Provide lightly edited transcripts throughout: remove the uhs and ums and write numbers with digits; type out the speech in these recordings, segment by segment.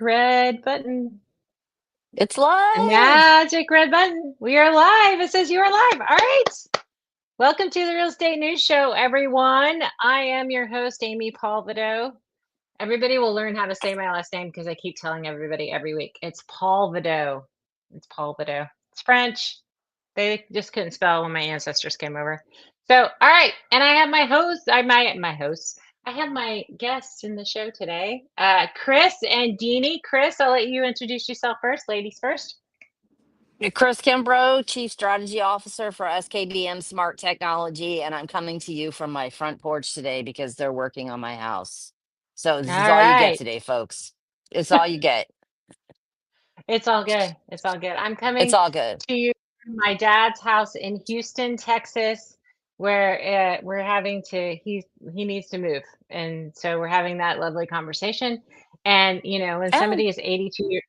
Red button. It's The live. magic red button. We are live. It says you are live. All right. Welcome to the Real Estate News Show, everyone. I am your host, Amy Paul Vido. Everybody will learn how to say my last name because I keep telling everybody every week. It's Paul Vido. It's Paul Vido. It's French. They just couldn't spell when my ancestors came over. So, all right. And I have my host. My host. I have my guests in the show today, Chris and Deanie. Chris, I'll let you introduce yourself first. Ladies first. Chris Kimbrough, Chief Strategy Officer for SKBM Smart Technology, and I'm coming to you from my front porch today because they're working on my house. So All this is all you get right. today, folks. It's all you get. It's all good. It's all good. I'm It's coming all good. to you from my dad's house in Houston, Texas, where we're having to. He needs to move, and so we're having that lovely conversation. And when Oh, somebody is 82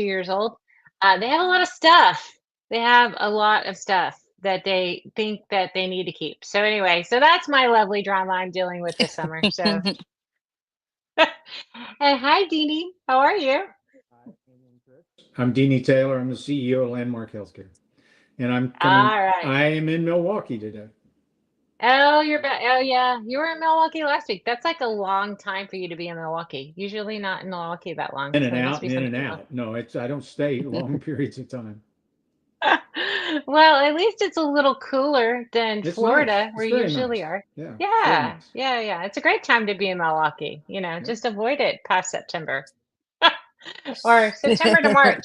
years old, they have a lot of stuff. They have a lot of stuff that they think that they need to keep. So anyway, so that's my lovely drama I'm dealing with this summer. So, and hi, Deanie, how are you? I'm Deanie Taylor. I'm the CEO of Landmark Healthcare, and All right. I am in Milwaukee today. Oh, you're back. Oh, yeah. You were in Milwaukee last week. That's like a long time for you to be in Milwaukee. Usually not in Milwaukee that long. In So and it must out be and in and something else. out. No, I don't stay long periods of time. Well, at least it's a little cooler than It's nice. Florida, where It's you very usually nice. are. Yeah, it's very Yeah, nice. yeah, yeah. It's a great time to be in Milwaukee. Yeah. Just avoid it past September or September to March.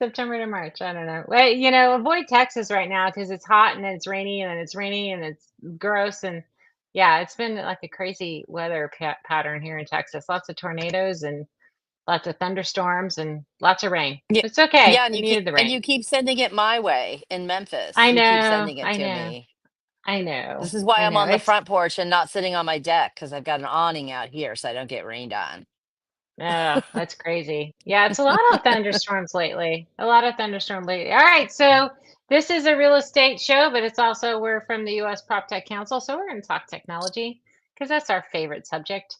September to March. I don't know. Well, avoid Texas right now because it's hot and it's rainy and then it's rainy and it's gross. And yeah, it's been like a crazy weather pattern here in Texas. Lots of tornadoes and lots of thunderstorms and lots of rain. yeah, It's okay. yeah, and We needed the and rain. you keep sending it my way in Memphis. I You keep know. sending it I to know. me. I know. This is why I I'm know. on the It's front porch and not sitting on my deck because I've got an awning out here so I don't get rained on. Oh, that's crazy. Yeah, it's a lot of thunderstorms lately. A lot of thunderstorm lately. All right, so this is a real estate show, but it's also we're from the U.S. Prop Tech Council, so we're going to talk technology because that's our favorite subject.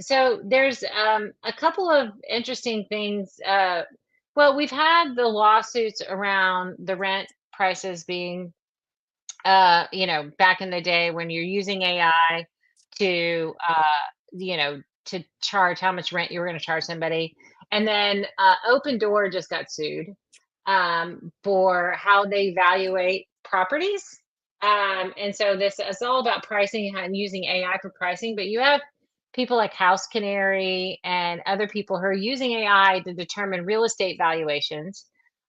So there's a couple of interesting things. Well, we've had the lawsuits around the rent prices being back in the day when you're using AI to, to charge how much rent you were going to charge somebody. And then Open Door just got sued for how they evaluate properties. And so this is all about pricing and using AI for pricing, but you have people like House Canary and other people who are using AI to determine real estate valuations.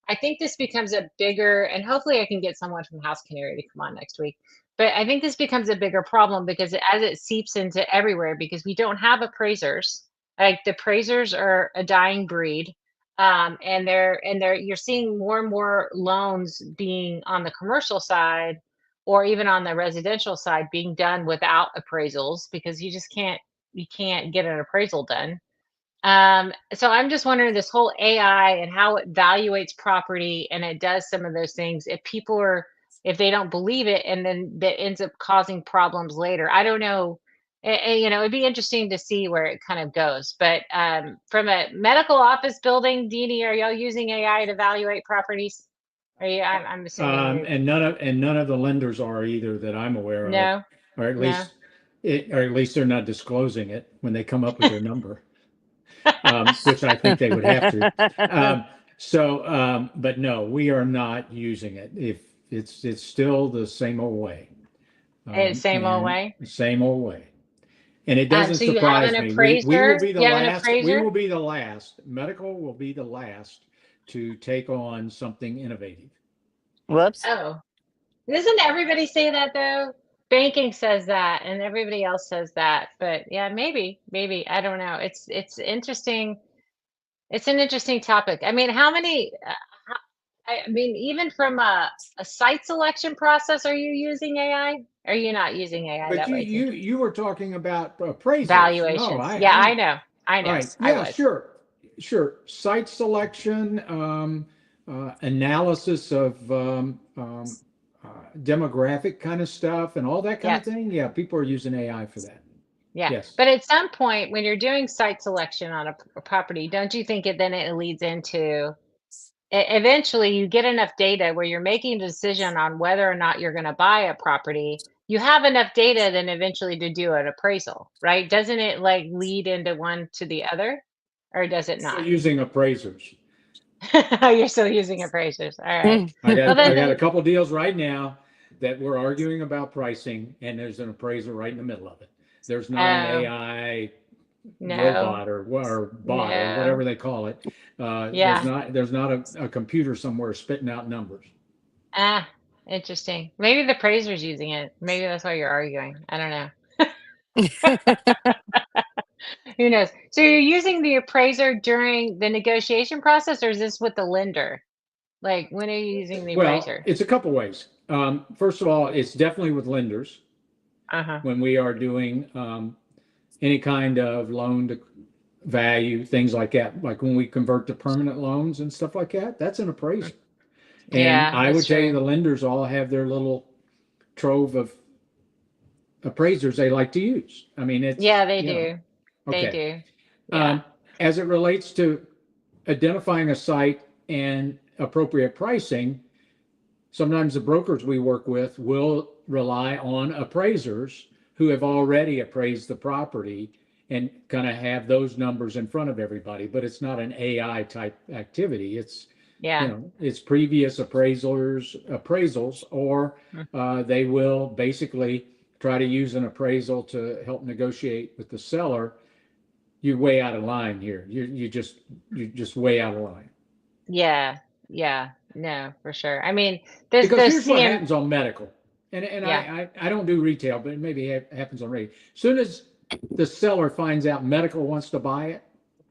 I think this becomes a bigger, and hopefully I can get someone from House Canary to come on next week. But I think this becomes a bigger problem because as it seeps into everywhere, because we don't have appraisers. Like the appraisers are a dying breed. And they're you're seeing more and more loans being on the commercial side or even on the residential side being done without appraisals because you can't get an appraisal done. So I'm just wondering this whole AI and how it evaluates property and it does some of those things. If they don't believe it, and then that ends up causing problems later. I don't know. It'd be interesting to see where it kind of goes. But from a medical office building, Deanie, are y'all using AI to evaluate properties? Are you? I'm assuming you're. And none of the lenders are either that I'm aware of, No, or at no. least they're not disclosing it when they come up with their number, which I think they would have to. But no, we are not using it. If it's still the same old way, Same old and way. same old way. And it doesn't So you have an surprise me. We will appraiser. be the You have an last. We appraiser. will be the last. Medical will be the last to take on something innovative. Whoops. Oh, doesn't everybody say that though? Banking says that, and everybody else says that. But yeah, maybe I don't know. It's interesting. It's an interesting topic. I mean, how many? I mean, even from a site selection process, are you using AI? Are you not using AI But that way too? you were talking about appraisals. No, Valuations. Yeah, I I'm know. I all know. right. I Yeah, was. sure. Site selection, analysis of demographic kind of stuff, and all that kind Yeah. of thing. Yeah, people are using AI for that. Yeah. Yes. But at some point, when you're doing site selection on a property, don't you think it leads into eventually you get enough data where you're making a decision on whether or not you're going to buy a property. You have enough data then eventually to do an appraisal, right? Doesn't it like lead into one to the other, or does it Still not? using appraisers. You're still using appraisers. All right. Mm. I Well, got I then, got a couple deals right now that we're arguing about pricing, and there's an appraiser right in the middle of it. There's not an oh, AI no, robot or bot or no. whatever they call it. Yeah. There's not a computer somewhere spitting out numbers. Ah, interesting. Maybe the appraiser's using it. Maybe that's why you're arguing. I don't know. Who knows? So you're using the appraiser during the negotiation process, or is this with the lender? Like, when are you using the Well, appraiser? it's a couple ways. First of all, it's definitely with lenders Uh-huh. when we are doing any kind of loan to value, things like that. Like when we convert to permanent loans and stuff like that, that's an appraiser. And Yeah, I would that's tell you true. the lenders all have their little trove of appraisers they like to use. I mean, Yeah, it's, they do. They okay. do. Yeah. As it relates to identifying a site and appropriate pricing, sometimes the brokers we work with will rely on appraisers who have already appraised the property and kind of have those numbers in front of everybody, but it's not an AI type activity. It's, Yeah. it's previous appraisals, or they will basically try to use an appraisal to help negotiate with the seller. You're way out of line here. You're just way out of line. Yeah. Yeah. No, for sure. I mean, there's Because the here's what CM. happens on medical, and Yeah. I don't do retail, but it maybe happens on retail. As soon as the seller finds out medical wants to buy it,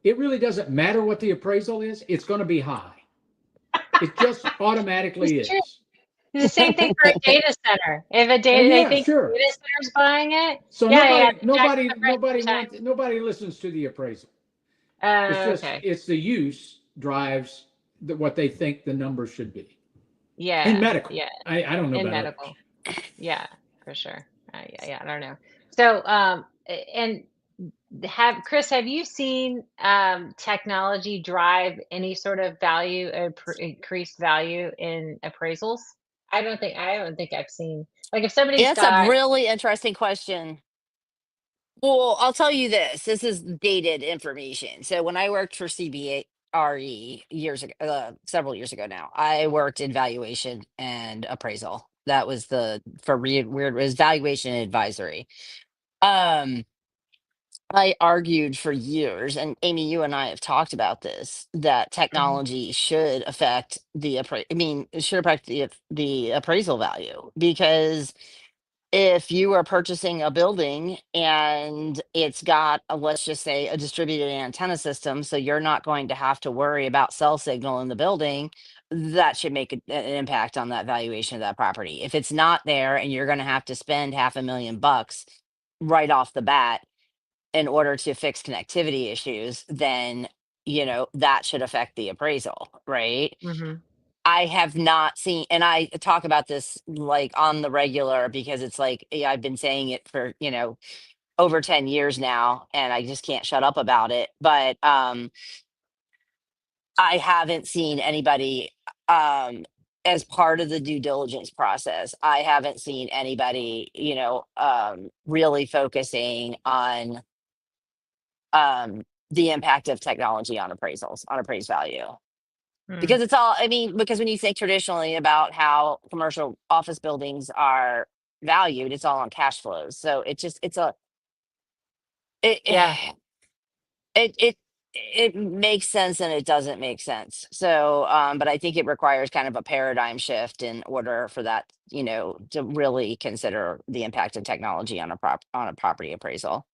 it really doesn't matter what the appraisal is. It's going to be high. It just It's automatically true. is. It's the same thing for a data center. If a And data, they yeah, think the sure. data center's buying it. So Yeah, yeah. The jack of the price every time. nobody listens to the appraisal. Okay. It's the use drives what they think the number should be in Yeah. medical. Yeah. I don't know In about others. medical. Yeah, for sure. Yeah, I don't know. So, and Chris, have you seen technology drive any sort of value, increased value in appraisals? I don't think I've seen, like, if somebody's It's a got, really interesting question. Well, I'll tell you this. This is dated information. So when I worked for CBRE years ago, several years ago now, I worked in valuation and appraisal. That was the for weird was valuation advisory. Um, I argued for years, and Amy, you and I have talked about this, that Mhm. technology should affect I mean, it should affect the appraisal value, because if you are purchasing a building and it's got let's just say a distributed antenna system, so you're not going to have to worry about cell signal in the building, that should make an impact on that valuation of that property. If it's not there and you're going to have to spend $500,000 right off the bat in order to fix connectivity issues, then that should affect the appraisal, right? Mhm. I have not seen, and I talk about this like on the regular, because it's like, I've been saying it for, over 10 years now, and I just can't shut up about it. But I haven't seen anybody, as part of the due diligence process, I haven't seen anybody, really focusing on the impact of technology on appraisals, on appraised value. Mm. Because it's all, I mean, because when you think traditionally about how commercial office buildings are valued, it's all on cash flows. So it just, it, Yeah. it, it, it makes sense and it doesn't make sense. So, but I think it requires kind of a paradigm shift in order for that, to really consider the impact of technology on on a property appraisal.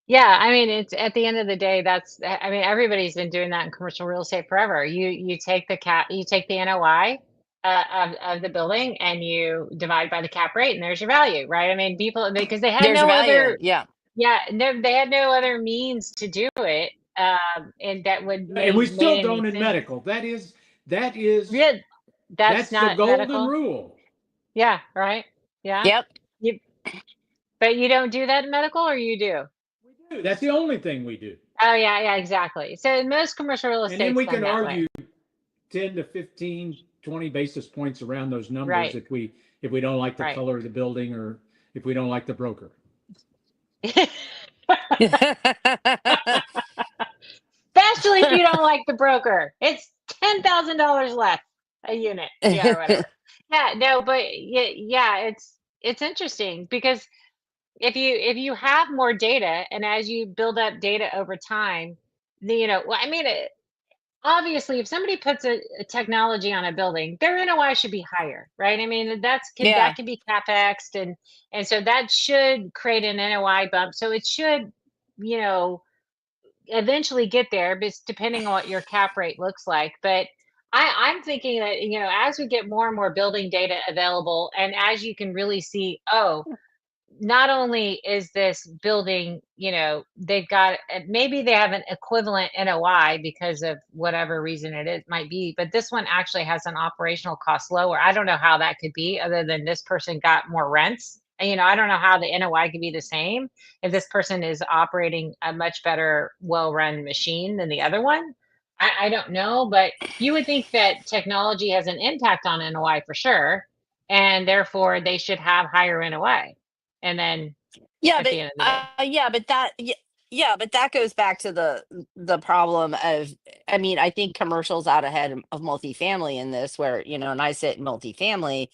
Yeah, I mean, it's at the end of the day, I mean, everybody's been doing that in commercial real estate forever. You take you take the NOI of the building and you divide by the cap rate, and there's your value, right? I mean, people, because they had There's your no value. other, Yeah. yeah, no, they had no other means to do it, and that would And we made still any don't in sense. medical. That is Yeah, that's that's the not golden medical. rule. Yeah, right. Yeah, Yep. you, but you don't do that in medical, or you do? That's the only thing we do. Oh yeah, exactly. So most commercial real And estate then we done can that way. argue 10 to 15, 20 basis points around those numbers Right. if we don't like the Right. color of the building or if we don't like the broker. Especially if you don't like the broker. It's $10,000 less a unit. Yeah, or whatever. Yeah, no, but yeah, it's interesting because if you have more data and as you build up data over time, well, I mean, obviously, if somebody puts a technology on a building, their NOI should be higher, right? I mean, that Yeah. can be CapExed, and so that should create an NOI bump. So it should, you know, eventually get there, but it's depending on what your cap rate looks like. But I'm thinking that, as we get more and more building data available, and as you can really see, oh, not only is this building, they've got maybe they have an equivalent NOI because of whatever reason might be, but this one actually has an operational cost lower. I don't know how that could be other than this person got more rents. And, I don't know how the NOI could be the same if this person is operating a much better, well-run machine than the other one. I don't know, but you would think that technology has an impact on NOI for sure, and therefore they should have higher NOI. And then Yeah, at but the end of the day. yeah, but that goes back to the problem of, I mean, I think commercials out ahead of multifamily in this, where and I sit in multifamily,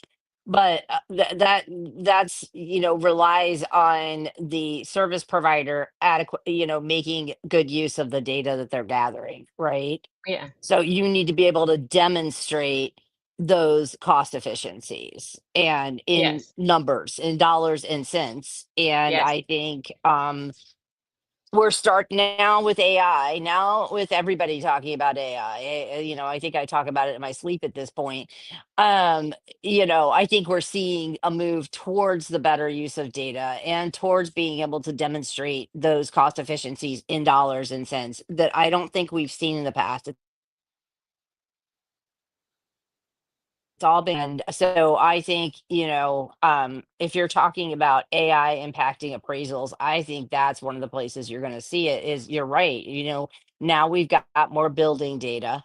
but that's relies on the service provider adequate, making good use of the data that they're gathering, right? Yeah. So you need to be able to demonstrate those cost efficiencies and in Yes. numbers, in dollars and cents. And Yes. I think we're starting now with AI, now with everybody talking about AI. I think I talk about it in my sleep at this point. I think we're seeing a move towards the better use of data and towards being able to demonstrate those cost efficiencies in dollars and cents that I don't think we've seen in the past. It's all been so I think, if you're talking about AI impacting appraisals, I think that's one of the places you're going to see it. Is you're right. Now we've got more building data.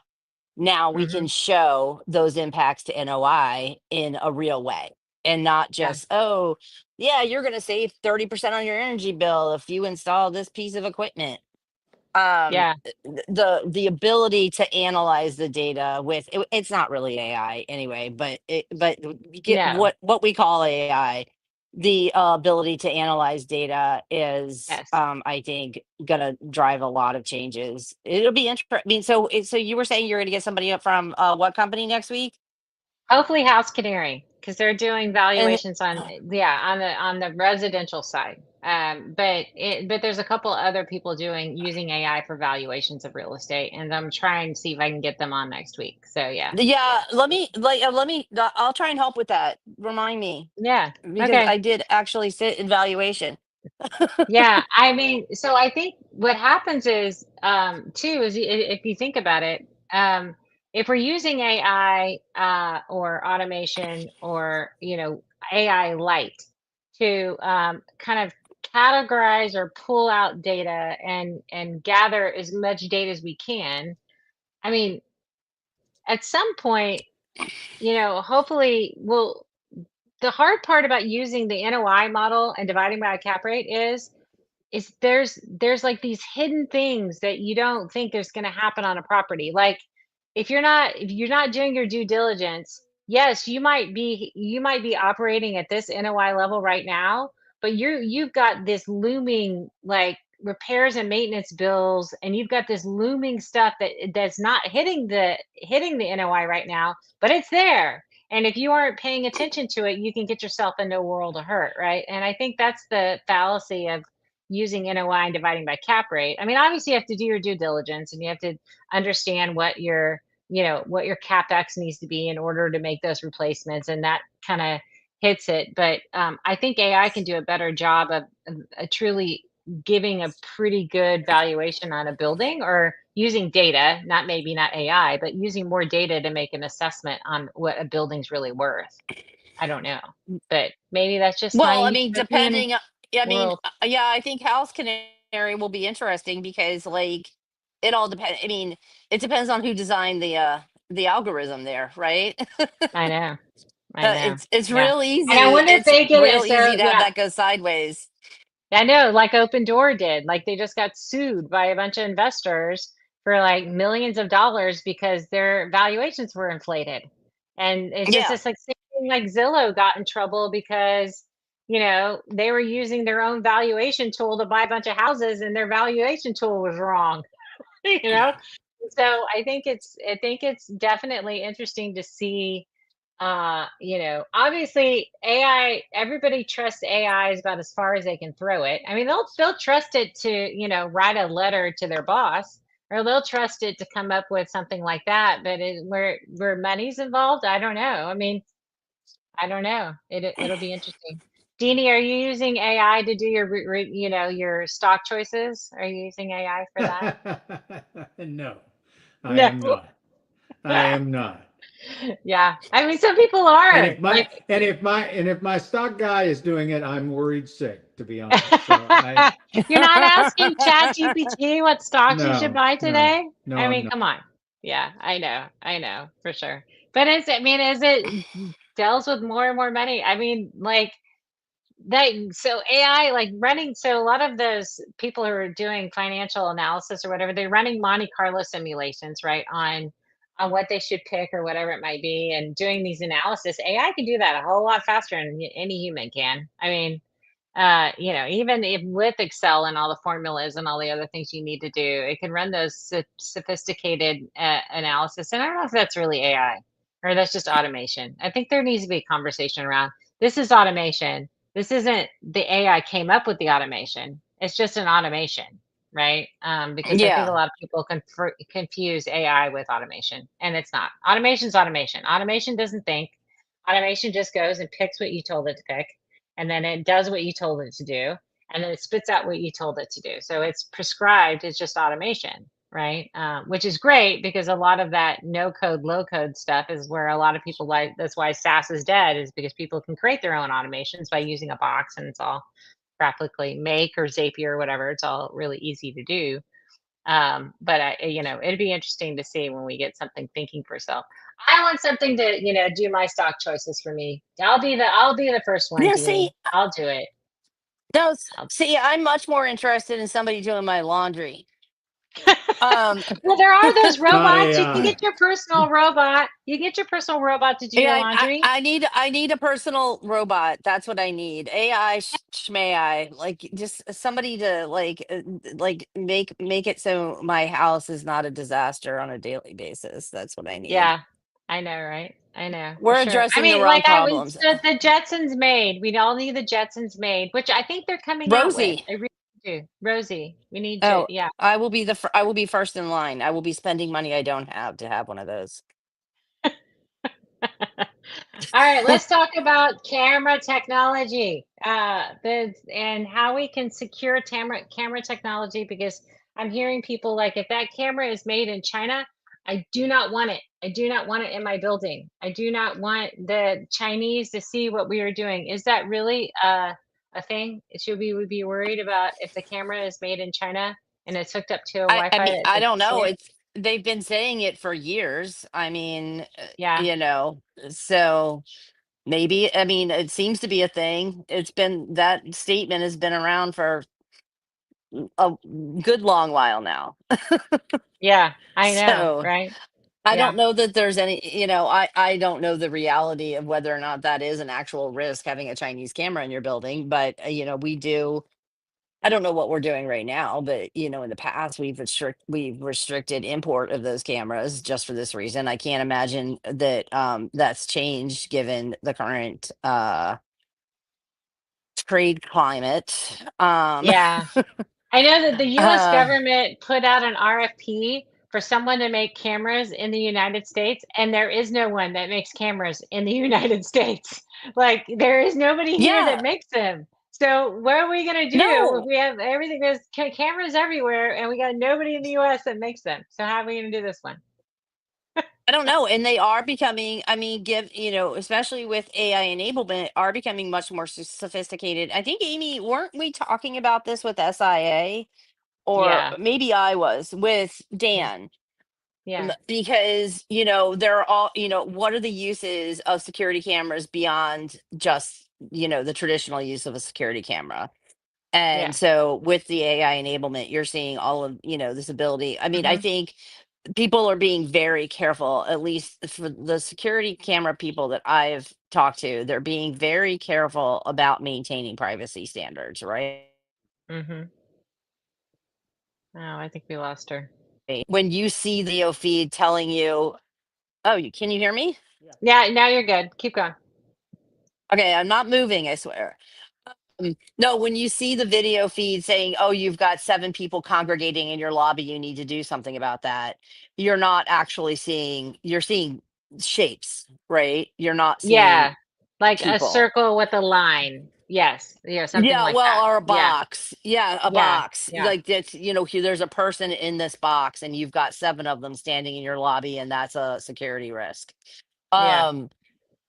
Now we can Hmm. show those impacts to NOI in a real way and not Yeah. just, oh, yeah, you're going to save 30% on your energy bill if you install this piece of equipment. Yeah. The ability to analyze the data it's not really AI anyway, but you get No. what we call AI. The ability to analyze data is, Yes. I think, gonna drive a lot of changes. It'll be interesting. I mean, so you were saying you're gonna get somebody up from what company next week? Hopefully House Canary, because they're doing And valuations on, yeah, on the residential side. But there's a couple other people using AI for valuations of real estate, and I'm trying to see if I can get them on next week. So yeah. yeah, I'll try and help with that. Remind me, Yeah. because Okay. I did actually sit in valuation. Yeah, I mean, so I think what happens is, too, is if you think about it, if we're using AI or automation or AI light to kind of categorize or pull out data and gather as much data as we can, I mean, at some point, hopefully we'll. The hard part about using the NOI model and dividing by a cap rate is there's like these hidden things that you don't think is going to happen on a property. Like if you're not doing your due diligence, yes, you might be operating at this NOI level right now, but you've got this looming like repairs and maintenance bills, and you've got this looming stuff that's not hitting the NOI right now, but it's there. And if you aren't paying attention to it, you can get yourself into a world of hurt, right? And I think that's the fallacy of using NOI and dividing by cap rate. I mean, obviously you have to do your due diligence and you have to understand what your capex needs to be in order to make those replacements, and that kind of hits it. But I think AI can do a better job of truly giving a pretty good valuation on a building, or using data, maybe not AI, but using more data to make an assessment on what a building's really worth. I don't know, but maybe that's just my Well, I mean, utopian depending, yeah, I mean, world. yeah, I think House Canary area will be interesting because like it all depends. I mean, it depends on who designed the algorithm there, right? I know. I know. It's Yeah. real And I easy. wonder if It's they get it. real So easy to have yeah, that go sideways. I know, like Open Door did. Like they just got sued by a bunch of investors for like millions of dollars because their valuations were inflated. And it's just Yeah. this like same thing, like Zillow got in trouble because they were using their own valuation tool to buy a bunch of houses and their valuation tool was wrong. you know? So I think it's definitely interesting to see obviously AI, everybody trusts AI is about as far as they can throw it. I mean, they'll trust it to, write a letter to their boss, or they'll trust it to come up with something like that. But where money's involved, I don't know. I mean, I don't know. It'll be interesting. Deanie, are you using AI to do your your stock choices? Are you using AI for that? No, I No. am not. I am not. Yeah. I mean, some people And are if my like. if my stock guy is doing it, I'm worried sick, to be honest. So I You're not asking ChatGPT what stocks you should no, buy no, today? no, I I'm mean, not. come on. Yeah, I know for sure. But as it deals with more and more money, I mean, like that, so AI, like running, so a lot of those people who are doing financial analysis or whatever, they're running Monte Carlo simulations, right, on what they should pick or whatever it might be, and doing these analysis. AI can do that a whole lot faster than any human can. I mean, even if with Excel and all the formulas and all the other things you need to do, it can run those sophisticated analysis. And I don't know if that's really AI or that's just automation. I think there needs to be a conversation around this is automation. This isn't the AI came up with the automation. It's just an automation, right? Because I think a Yeah. lot of people confuse AI with automation, and it's not. Automation's automation. Automation doesn't think. Automation just goes and picks what you told it to pick, and then it does what you told it to do, and then it spits out what you told it to do. So it's prescribed. It's just automation, right? Which is great because a lot of that no code, low code stuff is where a lot of people like. That's why SaaS is dead, is because people can create their own automations by using a box, and it's all practically Make or Zapier or whatever. It's all really easy to do. But it'd be interesting to see when we get something thinking for itself. I want something to, do my stock choices for me. I'll be the first one, Yeah. See, Deanie. I'll do it. no, I'll see, I'm much more interested in somebody doing my laundry. Um, Well, there are those Not robots. You can AI. get your personal robot. You get your personal robot to do yeah, your laundry. I need a personal robot. That's what I need. AI, schmai, like just somebody to like make it so my house is not a disaster on a daily basis. That's what I need. Yeah, I know, right? I know for We're sure. I addressing the mean, wrong like I would problems. the Jetsons made. We all need the Jetsons made, which I think they're coming out with. Rosie. I really do. Rosie, we need to. Oh, Yeah. I will be I will be first in line. I will be spending money I don't have to have one of those. All right, let's talk about camera technology. And how we can secure camera technology, because I'm hearing people like, if that camera is made in China, I do not want it. I do not want it in my building. I do not want the Chinese to see what we are doing. Is that really a thing? Should we be worried about if the camera is made in China and it's hooked up to a I Wi-Fi mean, that I they don't can see know. it? It's they've been saying it for years. I mean, Yeah. so maybe, I mean, it seems to be a thing. It's been that statement has been around for a good long while now. Yeah, I know, So right? I Yeah. don't know that there's any, I don't know the reality of whether or not that is an actual risk having a Chinese camera in your building, but we do. I don't know what we're doing right now, but in the past we've restricted import of those cameras just for this reason. I can't imagine that that's changed given the current trade climate. Yeah. I know that the US uh government put out an RFP for someone to make cameras in the United States, and there is no one that makes cameras in the United States. Like, there is nobody here that yeah, makes them. So, what are we going to do if no. we have everything? There's cameras everywhere, and we got nobody in the US that makes them. So, how are we going to do this one? I don't know. And they are becoming, I mean, especially with AI enablement, are becoming much more sophisticated. I think, Amy, weren't we talking about this with SIA? Or Yeah. maybe I was with Yeah. Dan. Yeah. Because, there are all, what are the uses of security cameras beyond just, the traditional use of a security camera? And Yeah. so with the AI enablement, you're seeing all of, this ability. I mean, I Mhm. think people are being very careful, at least for the security camera people that I've talked to, they're being very careful about maintaining privacy standards, right? Mhm. Oh, I think we lost her. When you see the video feed telling you, oh, can you hear me? Yeah, now you're good. Keep going. Okay, I'm not moving, I swear. No, when you see the video feed saying, "Oh, you've got 7 people congregating in your lobby, you need to do something about that," you're not actually you're seeing shapes, right? You're not seeing Yeah. Like a people. circle with a line. Yes. Yeah, something Yeah, like well, that. or a Yeah. box. Yeah, a Yeah. box. Yeah. Like that's, here, there's a person in this box and you've got 7 of them standing in your lobby, and that's a security risk. Yeah. Um,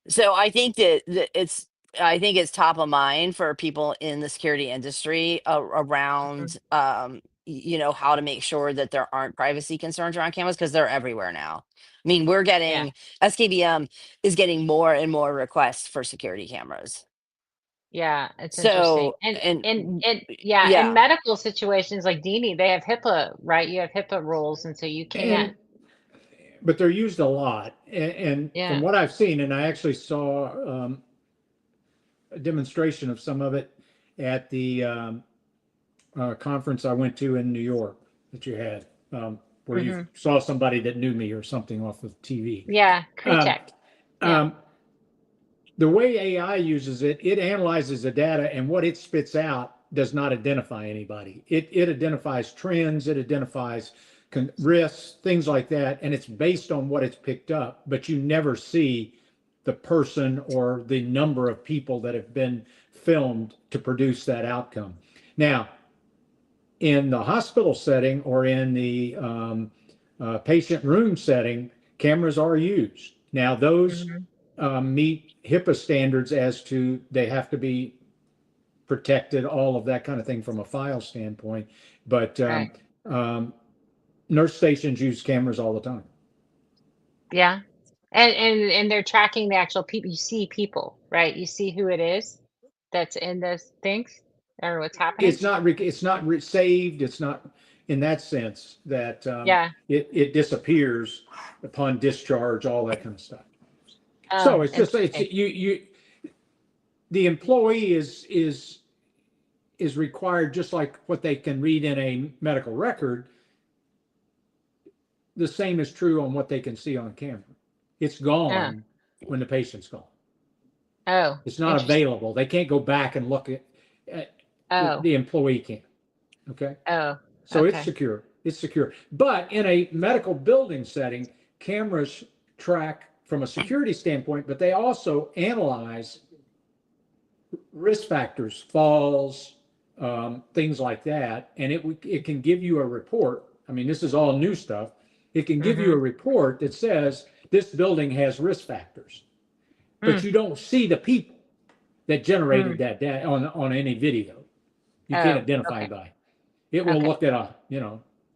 So I think it's top of mind for people in the security industry Mhm. around how to make sure that there aren't privacy concerns around cameras, because they're everywhere now. I mean, we're Yeah. getting SKBM is getting more and more requests for security cameras. Yeah, it's interesting. So and And yeah, in yeah, medical situations like Dini, they have HIPAA, right? You have HIPAA rules, and so you can't. And but they're used a lot. And from Yeah. what I've seen, and I actually saw a demonstration of some of it at the conference I went to in New York that you had, where you Mhm. saw somebody that knew me or something off of TV. Yeah, Um, pre-check. Yeah. um, the way AI uses it, it analyzes the data, and what it spits out does not identify anybody. It identifies trends, it identifies risks, things like that, and it's based on what it's picked up, but you never see the person or the number of people that have been filmed to produce that outcome. Now, in the hospital setting or in the patient room setting, cameras are used. Now, those Mhm. meet HIPAA standards as to they have to be protected, all of that kind of thing from a file standpoint. But Right. um, nurse stations use cameras all the time. Yeah. And they're tracking the actual people. You see people, right? You see who it is that's in those things or what's happening. It's not saved. It's not in that sense that Yeah. it disappears upon discharge, all that kind of stuff. So Oh, it's interesting. you the employee is required, just like what they can read in a medical record. The same is true on what they can see on camera. It's Oh. gone when the patient's gone. Oh, It's not interesting. available. They can't go back and look at Oh. the employee can. Okay. Oh. So it's Okay. secure. It's secure. But in a medical building setting, cameras track from a security standpoint, but they also analyze risk factors, falls, things like that, and it can give you a report. I mean, this is all new stuff. It can give you a Mhm. report that says this building has risk factors, but Mm. you don't see the people that generated Mm. that data on any video. You can't Oh, identify okay. by. It will Okay. look at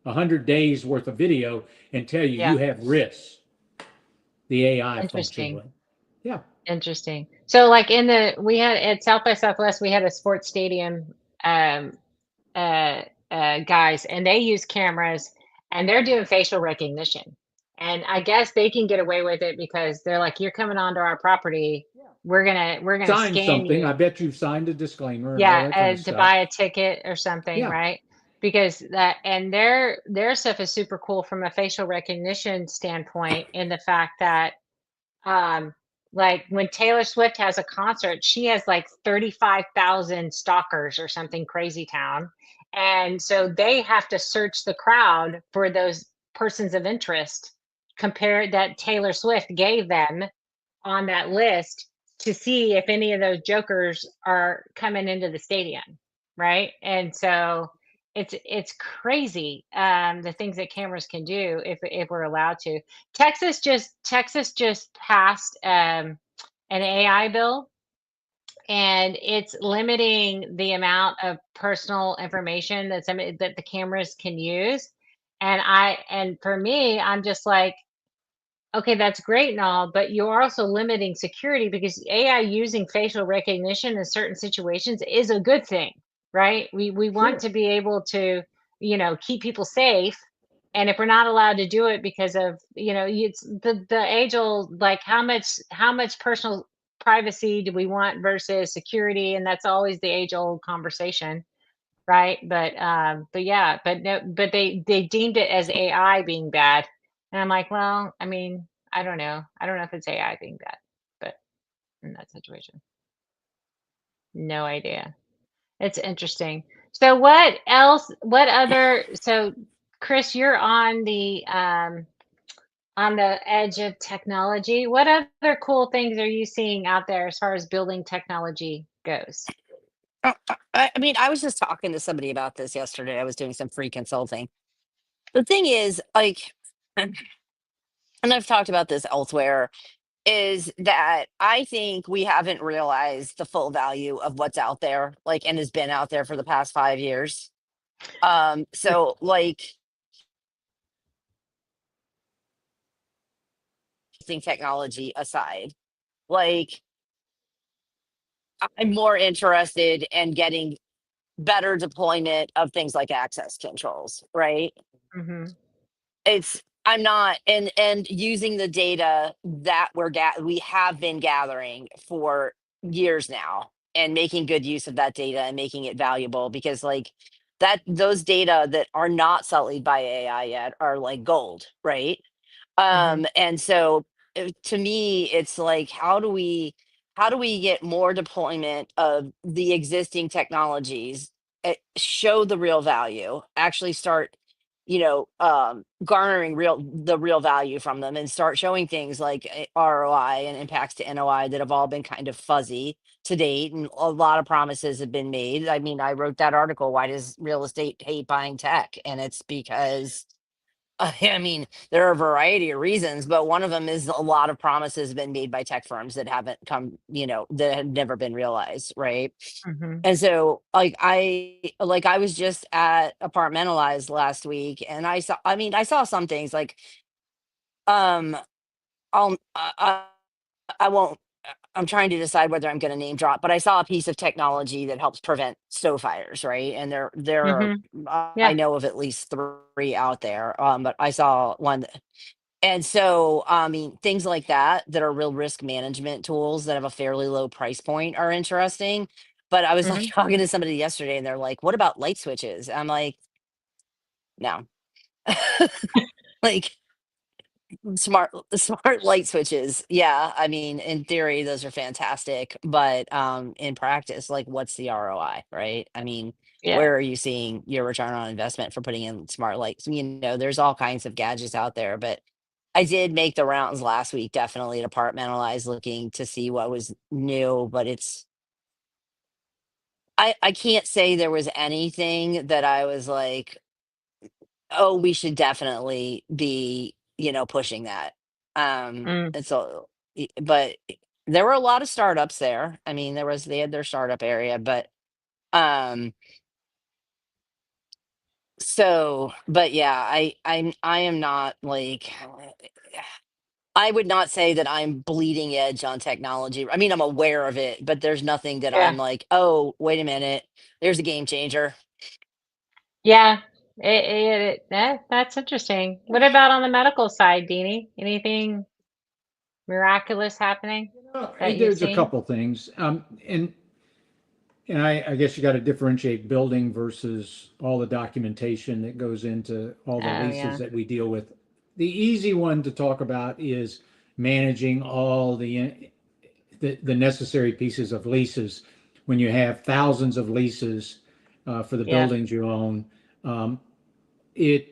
100 days worth of video and tell you Yeah. you have risks. The AI function Interesting. will. Yeah. Interesting. So like we had at South by Southwest, we had a sports stadium, um, guys, and they use cameras and they're doing facial recognition. And I guess they can get away with it because they're like, you're coming onto our property. We're gonna Sign scan something. you. I bet you've signed a disclaimer and all Yeah, that kind of to stuff. buy a ticket or something, Yeah. right? Because that and their stuff is super cool from a facial recognition standpoint in the fact that um like when Taylor Swift has a concert, she has like 35,000 stalkers or something crazy town. And so they have to search the crowd for those persons of interest compared that Taylor Swift gave them on that list to see if any of those jokers are coming into the stadium, right? And so it's crazy, the things that cameras can do if we're allowed to. Texas just passed an AI bill, and it's limiting the amount of personal information that the cameras can use. And for me, I'm just like, okay, that's great and all, but you're also limiting security, because AI using facial recognition in certain situations is a good thing, right? We want Sure. to be able to, keep people safe. And if we're not allowed to do it because of, it's the age old, like, how much personal privacy do we want versus security? And that's always the age old conversation, right? But yeah, but no, but they deemed it as AI being bad. And I'm like, well, I mean, I don't know. I don't know if it's AI being bad, but in that situation, no idea. It's interesting. So what else, what other, so Chris, you're on the edge of technology. What other cool things are you seeing out there as far as building technology goes? I mean, I was just talking to somebody about this yesterday. I was doing some free consulting. The thing is, like, and I've talked about this elsewhere, is that I think we haven't realized the full value of what's out there, like, and has been out there for the past 5 years. So like, using technology aside, like, I'm more interested in getting better deployment of things like access controls, right? Hmm. It's I'm not, and using the data that we have been gathering for years now, and making good use of that data and making it valuable, because like, that those data that are not sullied by AI yet are like gold, right? Hmm. And so, to me, it's like, how do we get more deployment of the existing technologies, show the real value, actually start, garnering the real value from them, and start showing things like ROI and impacts to NOI that have all been kind of fuzzy to date, and a lot of promises have been made. I mean, I wrote that article, "Why Does Real Estate Hate Buying Tech?" And it's because, I mean, there are a variety of reasons, but one of them is a lot of promises have been made by tech firms that haven't come, that have never been realized, right? Hmm. And so, like I was just at Apartmentalized last week, and I saw some things like, um I'll I won't I'm trying to decide whether I'm going to name drop, but I saw a piece of technology that helps prevent stove fires, right? And there are, Hmm. I Yeah. know of at least three out there, but I saw one. And so, I mean, things like that are real risk management tools that have a fairly low price point are interesting. But I was like Hmm. talking to somebody yesterday, and they're like, "What about light switches?" I'm like, "No." Like, smart light switches. Yeah, I mean, in theory, those are fantastic, but in practice, like, what's the ROI, right? I mean, Yeah. where are you seeing your return on investment for putting in smart lights? There's all kinds of gadgets out there, but I did make the rounds last week, definitely at Apartmentalize, looking to see what was new, but I can't say there was anything that I was like, "Oh, we should definitely be, pushing that." Mm. And so, but there were a lot of startups there. I mean, they had their startup area, but um, but yeah, I am not like, I would not say that I'm bleeding edge on technology. I mean, I'm aware of it, but there's nothing that Yeah. I'm like, "Oh, wait a minute, there's a game changer." Yeah. That's interesting. What about on the medical side, Deanie? Anything miraculous happening that you've There's a seen? couple things. And I guess you got to differentiate building versus all the documentation that goes into all the Oh leases yeah. that we deal with. The easy one to talk about is managing all the necessary pieces of leases. When you have thousands of leases for the Yeah. buildings you own, um, it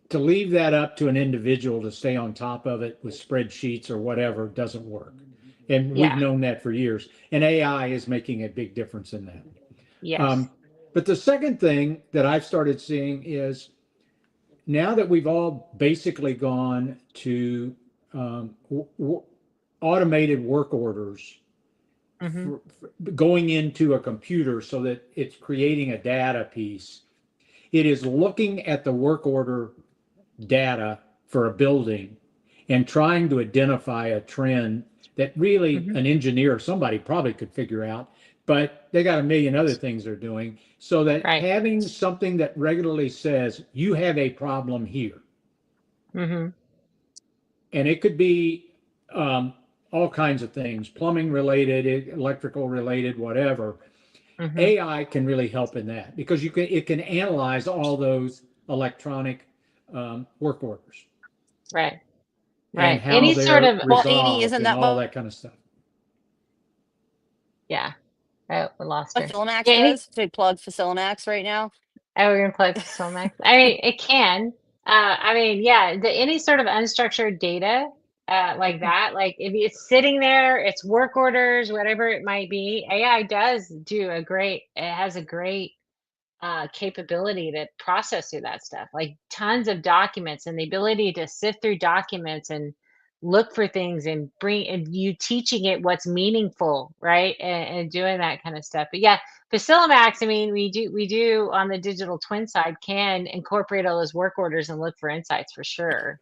to leave that up to an individual to stay on top of it with spreadsheets or whatever doesn't work. And we've Yeah. known that for years. And AI is making a big difference in that. Yes. Um, But the second thing that I've started seeing is now that we've all basically gone to automated work orders Mhm. going into a computer so that it's creating a data piece. It is looking at the work order data for a building and trying to identify a trend that really Mhm. an engineer or somebody probably could figure out, but they got a million other things they're doing. So that Right. having something that regularly says, you have a problem here, Mhm. and it could be all kinds of things, plumbing related, electrical related, whatever. Mhm. AI can really help in that because it can analyze all those electronic work orders Right. and Right. how Any sort they're of Well, Amy, resolved isn't and that all what that kind of stuff. yeah. Oh, we lost her. Facilimax Yeah, any does? Big plug Facilimax right now. oh, we're gonna plug Filmax. I mean, it can. I mean, yeah, any sort of unstructured data, like that, like if it's sitting there, it's work orders, whatever it might be. AI does do a great. It has a great capability to process through that stuff, like tons of documents and the ability to sift through documents and look for things and bring and you teaching it what's meaningful, right? And doing that kind of stuff. But yeah, Facilimax, I mean, we do on the digital twin side can incorporate all those work orders and look for insights for sure.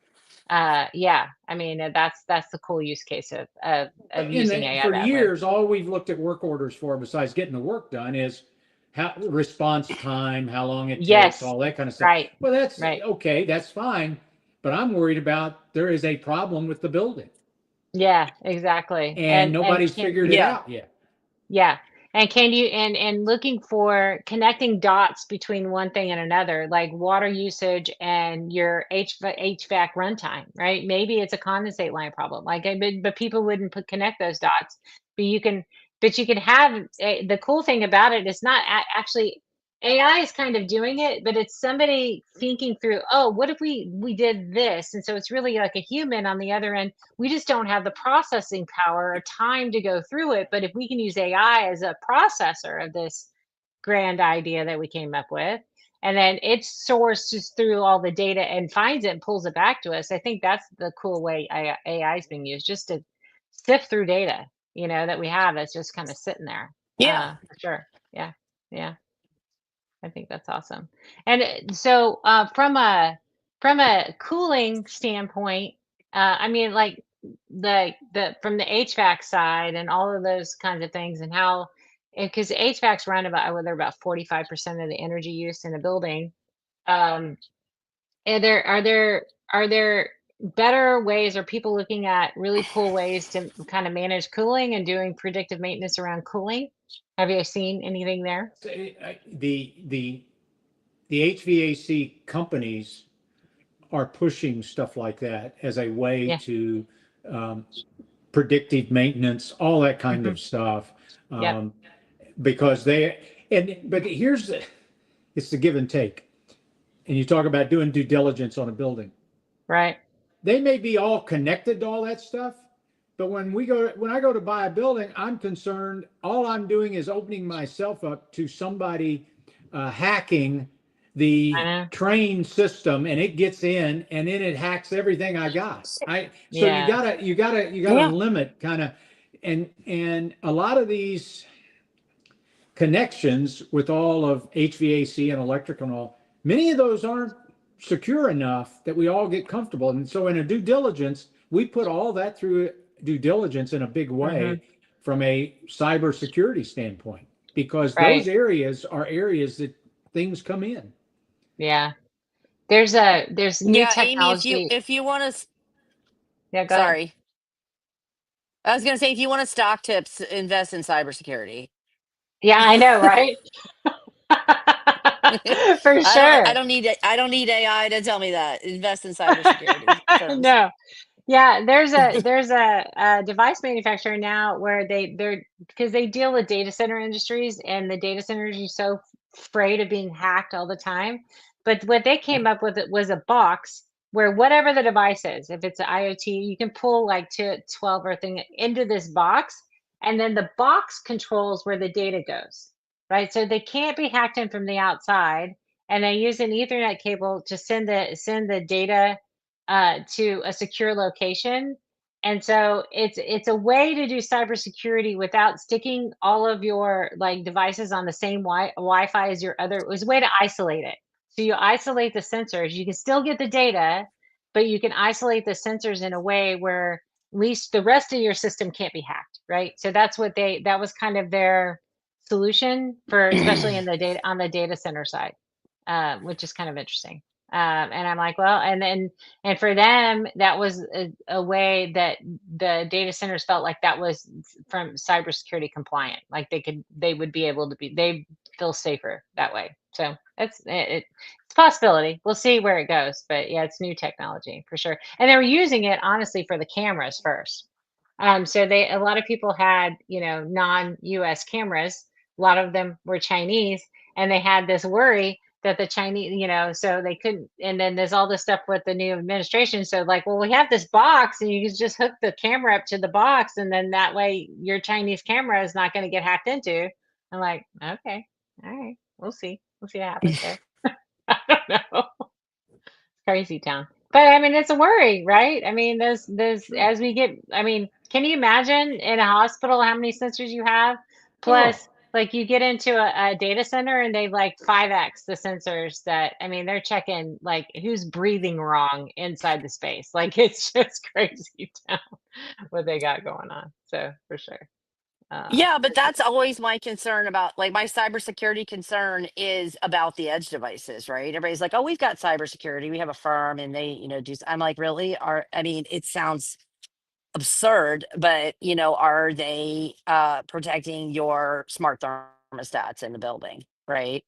Yeah, I mean that's the cool use case of using AI For that way. years, all we've looked at work orders for, besides getting the work done, is how response time, how long it takes, Yes, all that kind of stuff. right, Well, that's right. okay, that's fine. But I'm worried about there is a problem with the building Yeah, exactly. and And nobody's can figured it Yeah. out yet. yeah. And can you and looking for connecting dots between one thing and another, like water usage and your HVAC runtime, right? Maybe it's a condensate line problem. Like, but people wouldn't connect those dots. But you can have the cool thing about it is not actually AI is kind of doing it, but it's somebody thinking through, oh, what if we did this? And so it's really like a human on the other end. We just don't have the processing power or time to go through it. But if we can use AI as a processor of this grand idea that we came up with, and then it sources through all the data and finds it and pulls it back to us, I think that's the cool way AI is being used, just to sift through data, that we have that's just kind of sitting there. Yeah. For sure. Yeah. Yeah. I think that's awesome. And so from a cooling standpoint, I mean, like the from the HVAC side and all of those kinds of things, and how because HVAC's run about they're about 45% of the energy use in a building. Um, are there better ways? Are people looking at really cool ways to kind of manage cooling and doing predictive maintenance around cooling? Have you seen anything there? The HVAC companies are pushing stuff like that as a way Yeah. to um, predictive maintenance, all that kind Hmm. of stuff. Yep. Um, because but it's the give and take. And you talk about doing due diligence on a building. Right. They may be all connected to all that stuff, but when I go to buy a building, I'm concerned. All I'm doing is opening myself up to somebody hacking I the know. train system, and it gets in, and then it hacks everything I got. So you Yeah. gotta you gotta you gotta Yeah. limit kind of, and a lot of these connections with all of HVAC and electric and all, many of those aren't secure enough that we all get comfortable. And so in a due diligence, we put all that through due diligence in a big Hmm. way from a cybersecurity standpoint, because those Right. areas are areas that things come in. Yeah. There's new Yeah, Amy, technology. if you want to, Yeah, go ahead. sorry. I was going to say, if you want to stock tips, invest in cybersecurity. Yeah, I know, right? For I sure. don't need I don't need AI to tell me that. Invest in cybersecurity firms. No. Yeah, there's a device manufacturer now where they're because they deal with data center industries, and the data centers are so afraid of being hacked all the time. But what they came up with it was a box where whatever the device is, if it's an IoT, you can pull like 12 or thing into this box, and then the box controls where the data goes. right? So they can't be hacked in from the outside, and they use an Ethernet cable to send the data to a secure location. And so it's a way to do cybersecurity without sticking all of your like devices on the same Wi-Fi as your other. It was a way to isolate it. So you isolate the sensors. You can still get the data, but you can isolate the sensors in a way where at least the rest of your system can't be hacked, right? So that was kind of their solution for, especially in the data on the data center side, which is kind of interesting. And I'm like, well, and for them, that was a way that the data centers felt like that was from cybersecurity compliant. Like they would be able to they feel safer that way. So it's a possibility. We'll see where it goes, but yeah, it's new technology for sure. And they were using it honestly for the cameras first. So a lot of people had, non-US cameras. A lot of them were Chinese, and they had this worry that the Chinese, so they couldn't. And then there's all this stuff with the new administration. So like, well, we have this box, and you can just hook the camera up to the box, and then that way your Chinese camera is not going to get hacked into. I'm like, okay, all right, we'll see. We'll see what happens there. I don't know. Crazy town. But I mean, it's a worry, right? I mean, there's as we get, I mean, can you imagine in a hospital how many sensors you have? Oh, Plus, like you get into a data center and they've like 5x the sensors that, I mean, they're checking like who's breathing wrong inside the space. Like it's just crazy town what they got going on. So for sure. Yeah, but that's always my concern about like my cybersecurity concern is about the edge devices, right? Everybody's like, "Oh, we've got cybersecurity. We have a firm and they, I'm like, "Really? I mean, it sounds absurd, but are they protecting your smart thermostats in the building, right?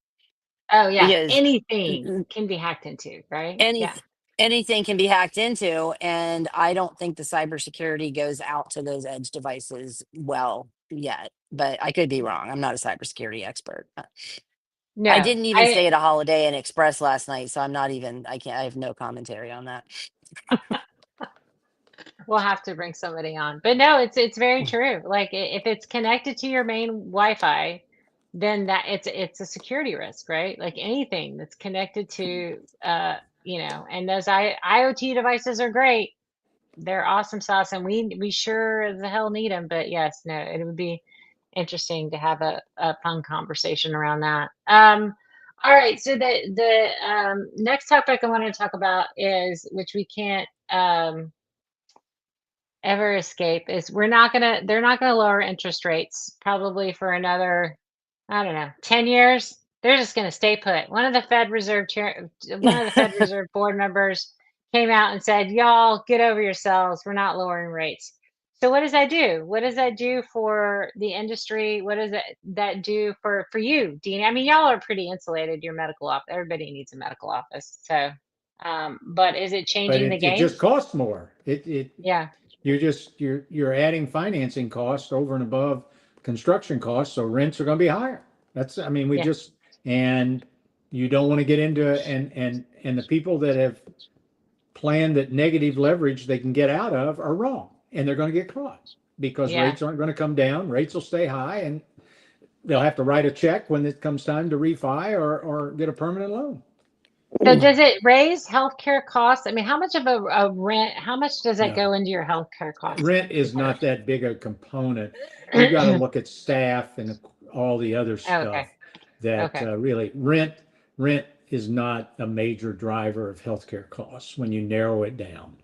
Oh yeah, Because anything can be hacked into, right? any Yeah. anything can be hacked into, and I don't think the cybersecurity goes out to those edge devices well yet, but I could be wrong. I'm not a cybersecurity expert. I No, didn't even stay at a Holiday Inn Express last night, so I'm not even I have no commentary on that. we'll have to bring somebody on. But no, it's very true. Like if it's connected to your main Wi-Fi, then that it's a security risk, right? Like anything that's connected to and those IoT devices are great. They're awesome sauce, and we sure as the hell need them. But yes, no, it would be interesting to have a fun conversation around that. All right, so the next topic I want to talk about is, which we can't ever escape, is they're not gonna lower interest rates probably for another, I don't know, 10 years. They're just gonna stay put. One of the Fed Reserve board members came out and said, "Y'all get over yourselves. We're not lowering rates." So what does that do? What does that do for the industry? What does that do for you, Dean? I mean, y'all are pretty insulated. Your medical office. Everybody needs a medical office. So, but is it but changing the it game? just costs more. It Yeah. you're adding financing costs over and above construction costs, so rents are going to be higher. That's, I mean, we Yeah. just, and you don't want to get into it, and the people that have planned that negative leverage they can get out of are wrong, and they're going to get caught because Yeah. rates aren't going to come down. Rates will stay high, and they'll have to write a check when it comes time to refi or get a permanent loan. So does it raise healthcare costs? I mean, how much of a rent, how much does that No. go into your healthcare costs? Rent is not that big a component. You've got to look at staff and all the other Oh, okay. stuff that Okay. really rent is not a major driver of healthcare costs when you narrow it down.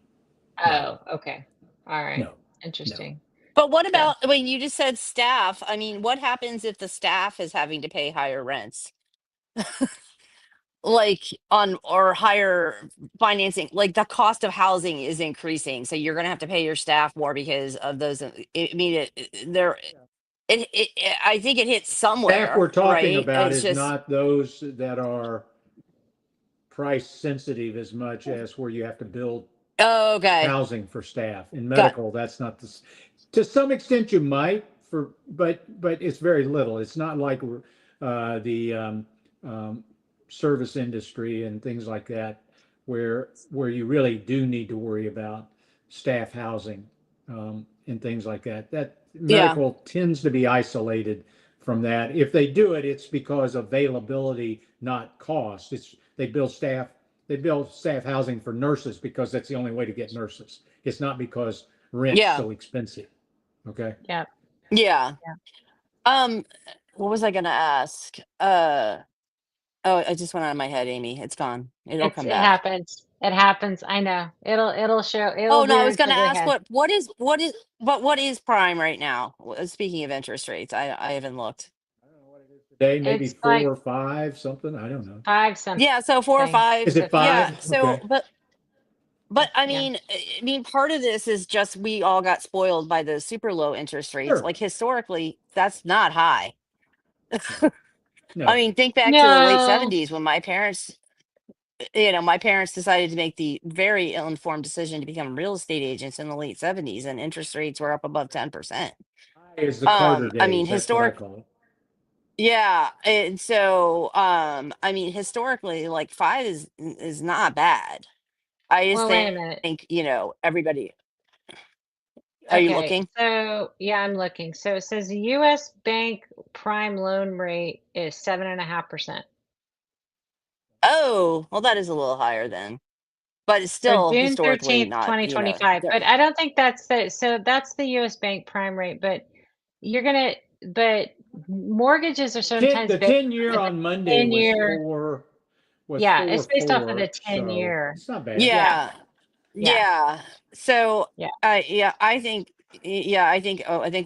Oh, okay. All right. No, Interesting. But what So, about when you just said staff? I mean, what happens if the staff is having to pay higher rents? Like on or higher financing, like the cost of housing is increasing. So you're gonna have to pay your staff more because of those. I mean, I think it hits staff we're somewhere, talking right? about It's is just not those that are price sensitive as much as where you have to build oh, okay. housing for staff. In Got medical, that's not this. To some extent, you might but it's very little. It's not like the service industry and things like that, where you really do need to worry about staff housing and things like that. That yeah. medical tends to be isolated from that. If they do it, it's because availability, not cost. They build staff housing for nurses because that's the only way to get nurses. It's not because rent's Yeah. so expensive. Okay. Yeah. Yeah. Yeah. What was I gonna ask? Oh, it just went out of my head, Amy. It's gone. It'll come It back. happens. It happens. I know. It'll show. It'll Oh no, I rear was its gonna ugly ask head. what is prime right now? Speaking of interest rates, I haven't looked. I don't know what it is today, maybe It's 4 like or 5, something. I don't know. 5 something. Yeah, so 4 or 5. Is it Yeah, 5? so Okay. but I Yeah. mean, part of this is just we all got spoiled by the super low interest rates. Sure. Like historically, that's not high. I No. mean, think back to the late No. 70s when my parents decided to make the very ill-informed decision to become real estate agents in the late 70s, and interest rates were up above 10%. Is the Carter I mean, days. That's what I call it. yeah, and so I mean, historically, like 5 is not bad. I just Well, wait a minute. think, everybody. Are you Okay. looking? So yeah, I'm looking. So it says the U.S. bank prime loan rate is 7.5% Oh, well, that is a little higher then, but it's for still June historically 13th, not, 2025. But I don't think that's so that's the U.S. bank prime rate. But mortgages are sometimes The based 10-year off of on the Monday 10 year. was Yeah, it's based off of 4.4, the 10 so year. it's not bad. Yeah. yeah, Yeah. yeah. So, Yeah. I think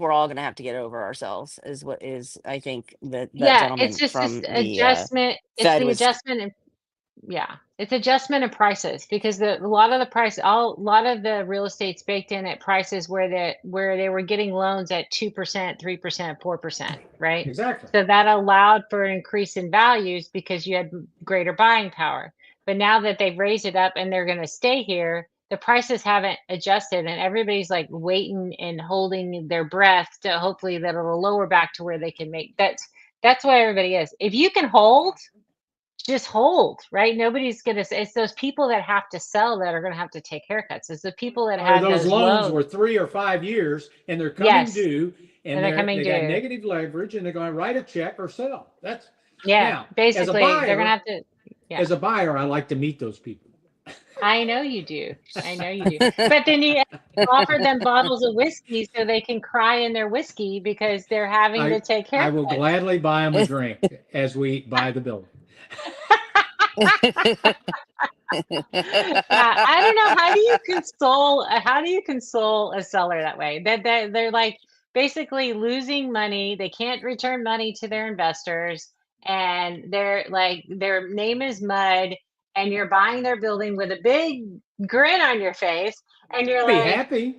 we're all gonna have to get over ourselves. Is what is I think that Yeah, it's gentleman just this from the adjustment. It's Fed the was. adjustment in yeah, it's adjustment in prices because a lot of the price, a lot of the real estate's baked in at prices where they were getting loans at 2%, 3%, 4%, right? Exactly. So that allowed for an increase in values because you had greater buying power. But now that they've raised it up and they're going to stay here, the prices haven't adjusted, and everybody's like waiting and holding their breath to hopefully that it'll lower back to where they can make. That's why everybody is. If you can hold, just hold, right? Nobody's gonna say it's those people that have to sell that are gonna have to take haircuts. It's the people that Or had those those loans loans. were 3 or 5 years and they're coming Yes, due and and they're coming they got due. negative leverage and they're going to write a check or sell. That's Yeah, now basically, they're gonna have to. Yeah, as a buyer, I like to meet those people. I know you do. I know you do. But then you offer them bottles of whiskey so they can cry in their whiskey because they're having to take I will haircuts. gladly buy them a drink as we buy the building. Yeah, I don't know. How do you console a seller that way? That they're like basically losing money. They can't return money to their investors, and they're like their name is mud, and you're buying their building with a big grin on your face, and you're Be like, happy.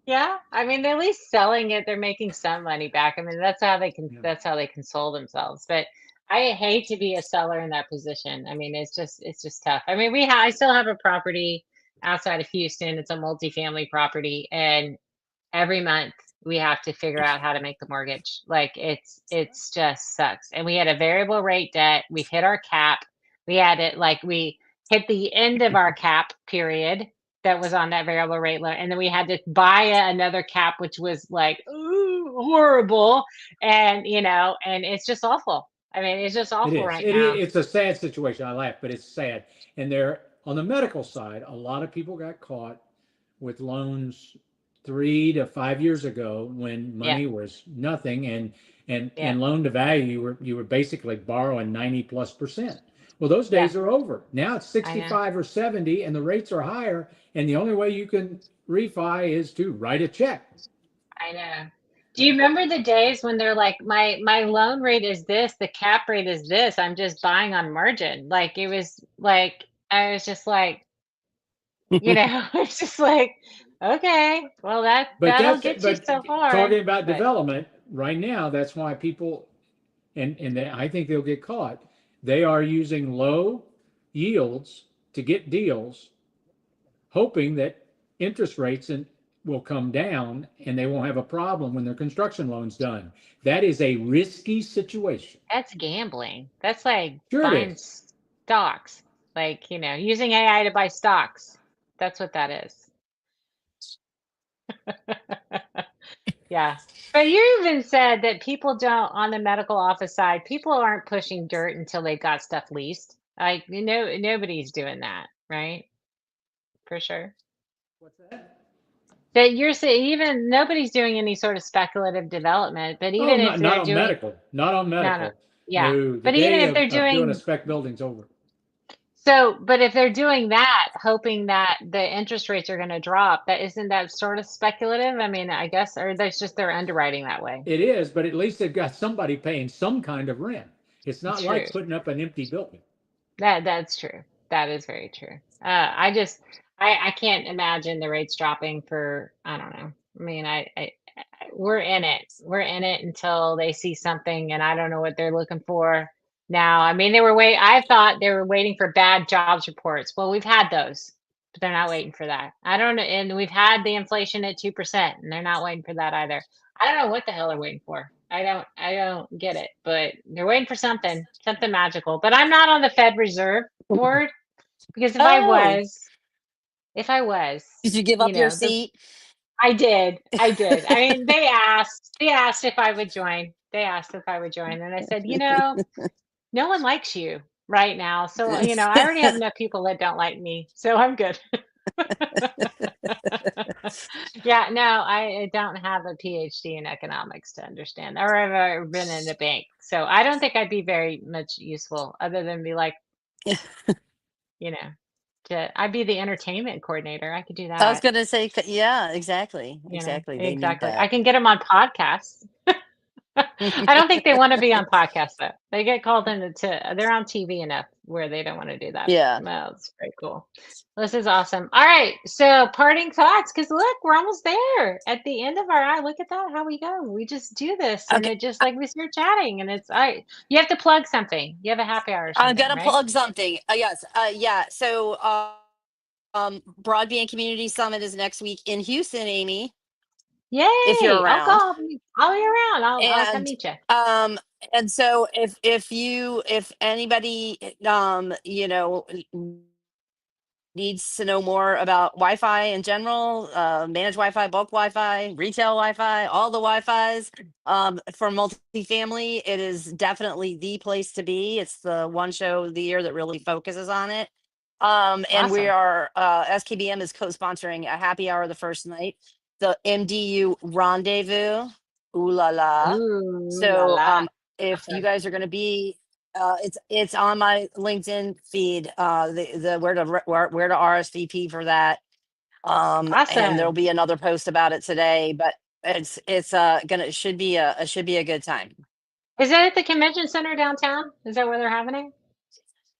yeah. I mean, they're at least selling it. They're making some money back. I mean, that's how they can. Yeah. That's how they console themselves. But I hate to be a seller in that position. I mean, it's just tough. I mean, I still have a property outside of Houston. It's a multifamily property, and every month we have to figure out how to make the mortgage. Like it's just sucks. And we had a variable rate debt. We've hit our cap. We had it like we hit the end of our cap period that was on that variable rate loan. And then we had to buy another cap, which was like ooh, horrible. And and it's just awful. I mean, it's just It awful is. right now. It's a sad situation. I laugh, but it's sad. And there, on the medical side, a lot of people got caught with loans 3 to 5 years ago when Yeah. money was nothing, Yeah. and loan to value you were basically borrowing 90+%. Well, those Yeah. days are over. Now it's I know. 65 or 70, and the rates are higher. And the only way you can refi is to write a check. I know. Do you remember the days when they're like, my loan rate is this, the cap rate is this, I'm just buying on margin. Like it was like I was just like, it's just like, okay, well But that'll get you so far. talking about But development right now, that's why people I think they'll get caught. They are using low yields to get deals, hoping that interest rates will come down and they won't have a problem when their construction loan's done. That is a risky situation. that's gambling. That's like Sure it buying is. stocks. Like, using AI to buy stocks. That's what that is. Yeah. But you even said that people don't, on the medical office side, people aren't pushing dirt until they got stuff leased. Like, nobody's doing that, right? For sure. What's that? That you're saying even nobody's doing any sort of speculative development, but Oh, even if not they're on doing, medical, not on no, no, medical. yeah. No, the But even day if they're of doing a doing, spec building's over. so, but if they're doing that, hoping that the interest rates are going to drop, that isn't that sort of speculative? I mean, I guess, or that's just their underwriting that way. It is, but at least they've got somebody paying some kind of rent. It's not True. like putting up an empty building. That's true. That is very true. I can't imagine the rates dropping for, I don't know. I mean, we're in it. We're in it until they see something, and I don't know what they're looking for now. I mean, I thought they were waiting for bad jobs reports. Well, we've had those, but they're not waiting for that. I don't know. And we've had the inflation at 2%, and they're not waiting for that either. I don't know what the hell they're waiting for. I don't get it, but they're waiting for something magical. But I'm not on the Fed Reserve board because Oh, if I was, did you give you up your know, seat? I did. I did. I mean, they asked if I would join. They asked if I would join, and I said, no one likes you right now. So, I already have enough people that don't like me. So I'm good. Yeah, no, I don't have a PhD in economics to understand, or I've ever been in a bank. So I don't think I'd be very much useful other than be like, you know, I'd be the entertainment coordinator. I could do I was that, gonna say, yeah, exactly, exactly. They need exactly. I that. can get them on podcasts. I don't think they want to be on podcasts though. They get called they're on TV enough where they don't want to do that. Yeah. Well, it's very cool. This is awesome. All right. So parting thoughts, because look, we're almost there at the end of our eye. Look at that, how we go. We just do this and Okay. it just like we start chatting and it's all right. You have to plug something. You have a happy hour or I'm something, gonna right? plug something. Yes. Yeah. So, Broadband Community Summit is next week in Houston, Amy, if you're Yay. around. I'll be around. I'll come And meet you. um and so if anybody needs to know more about Wi-Fi in general, managed Wi-Fi, bulk Wi-Fi, retail Wi-Fi, all the Wi-Fis, for multifamily, it is definitely the place to be. It's the one show of the year that really focuses on it. And we Awesome. are, SKBM is co-sponsoring a happy hour the first night, the MDU Rendezvous. Ooh la la. Ooh la So, la. if you Okay. guys are going to be, it's on my LinkedIn feed. The where to RSVP for that. And there'll Awesome. be another post about it today. But it's gonna it should be a good time. Is that at the convention center downtown? Is that where they're having it?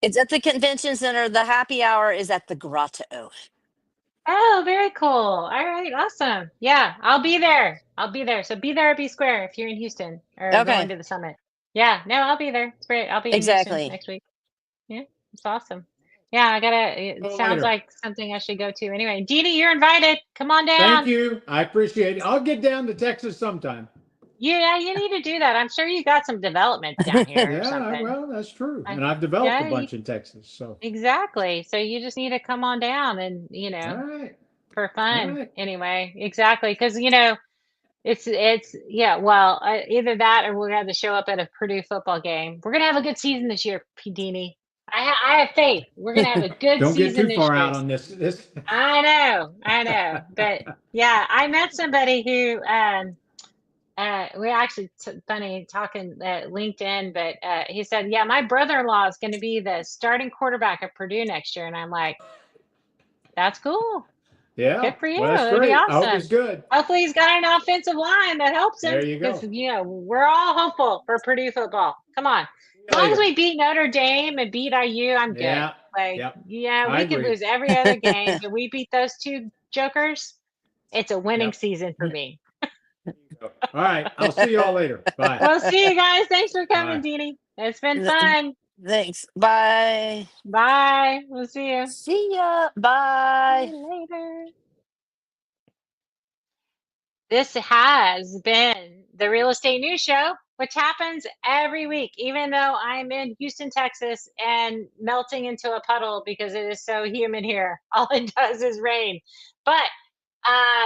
It's at the convention center. The happy hour is at the Grotto. Oh, very cool. All right, awesome. Yeah, I'll be there. I'll be there. So be there or be square if you're in Houston or going Okay, to the summit. Yeah, no, I'll be there. It's great. I'll be in Houston exactly. next week. Yeah, it's awesome. Yeah, it Oh, sounds later. like something I should go to. Anyway, Jeannie, you're invited. Come on Thank down. you. I appreciate it. I'll get down to Texas sometime. Yeah, you need to do that. I'm sure you got some development down here or Yeah, something. well, that's true. I, And I've developed a yeah, bunch in Texas. So, exactly. So you just need to come on down and, all right. for All fun. right. Anyway, exactly. Because, it's yeah, well, either that or we're gonna have to show up at a Purdue football game. We're gonna have a good season this year, Dini. I have faith. We're gonna have a good Don't get season too this far year. out on this. I know. But yeah, I met somebody who we actually funny talking LinkedIn, but he said, yeah, my brother-in-law is going to be the starting quarterback at Purdue next year, and I'm like, that's cool. Yeah. Good for you. Well, that's That'd be great. I hope he's awesome. good. Hopefully he's got an offensive line that helps him There you because go. we're all hopeful for Purdue football. Come on. See As you long as later. we beat Notre Dame and beat IU, I'm good. Yeah. Like, Yep. yeah, I we could agree. lose every other game, but we beat those two jokers. It's a winning Yep. season for me. All right. I'll see you all later. Bye. We'll see you guys. Thanks for coming, Bye. Deanie. It's been fun. Thanks. Bye. Bye. We'll see you. See ya. See Bye. you later. This has been the Real Estate News Show, which happens every week, even though I'm in Houston, Texas, and melting into a puddle because it is so humid here. All it does is rain. But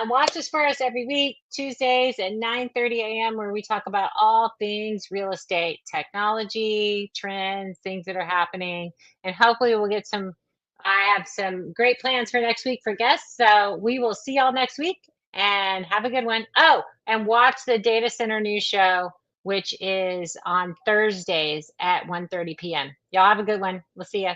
Watch us for us every week, Tuesdays at 9:30 a.m., where we talk about all things real estate, technology, trends, things that are happening, and hopefully we'll get some. I have some great plans for next week for guests, so we will see y'all next week and have a good one. Oh, and watch the Data Center News Show, which is on Thursdays at 1:30 p.m. Y'all have a good one. We'll see ya.